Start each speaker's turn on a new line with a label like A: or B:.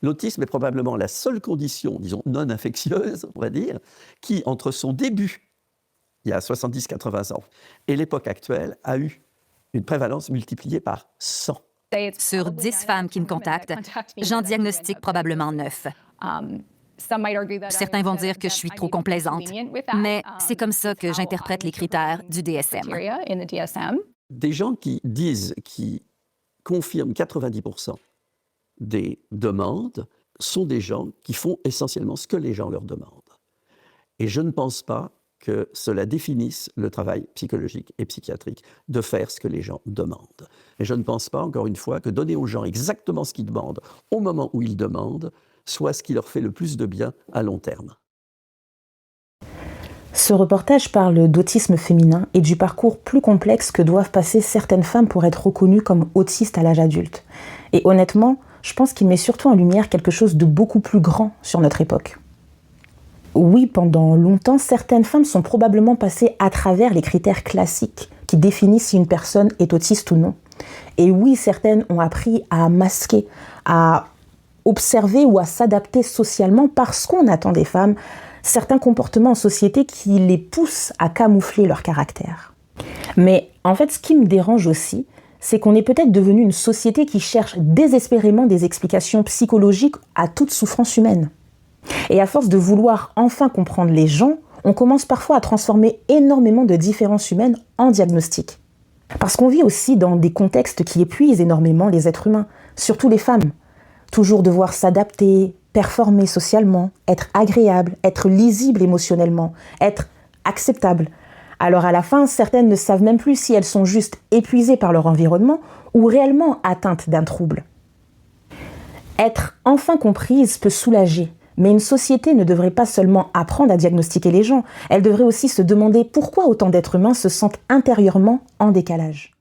A: L'autisme est probablement la seule condition, disons, non infectieuse, on pourrait dire, qui, entre son début, il y a 70-80 ans, et l'époque actuelle, a eu une prévalence multipliée par 100.
B: Sur 10 femmes qui me contactent, j'en diagnostique probablement 9. Certains vont dire que je suis trop complaisante, mais c'est comme ça que j'interprète les critères du DSM.
A: Des gens qui confirment 90% des demandes sont des gens qui font essentiellement ce que les gens leur demandent. Et je ne pense pas que cela définisse le travail psychologique et psychiatrique de faire ce que les gens demandent. Et je ne pense pas, encore une fois, que donner aux gens exactement ce qu'ils demandent au moment où ils demandent soit ce qui leur fait le plus de bien à long terme.
C: Ce reportage parle d'autisme féminin et du parcours plus complexe que doivent passer certaines femmes pour être reconnues comme autistes à l'âge adulte. Et honnêtement, je pense qu'il met surtout en lumière quelque chose de beaucoup plus grand sur notre époque. Oui, pendant longtemps, certaines femmes sont probablement passées à travers les critères classiques qui définissent si une personne est autiste ou non. Et oui, certaines ont appris à masquer, à observer ou à s'adapter socialement parce qu'on attend des femmes certains comportements en société qui les poussent à camoufler leur caractère. Mais en fait, ce qui me dérange aussi, c'est qu'on est peut-être devenu une société qui cherche désespérément des explications psychologiques à toute souffrance humaine. Et à force de vouloir enfin comprendre les gens, on commence parfois à transformer énormément de différences humaines en diagnostics. Parce qu'on vit aussi dans des contextes qui épuisent énormément les êtres humains, surtout les femmes. Toujours devoir s'adapter, performer socialement, être agréable, être lisible émotionnellement, être acceptable. Alors à la fin, certaines ne savent même plus si elles sont juste épuisées par leur environnement ou réellement atteintes d'un trouble. Être enfin comprise peut soulager, mais une société ne devrait pas seulement apprendre à diagnostiquer les gens, elle devrait aussi se demander pourquoi autant d'êtres humains se sentent intérieurement en décalage.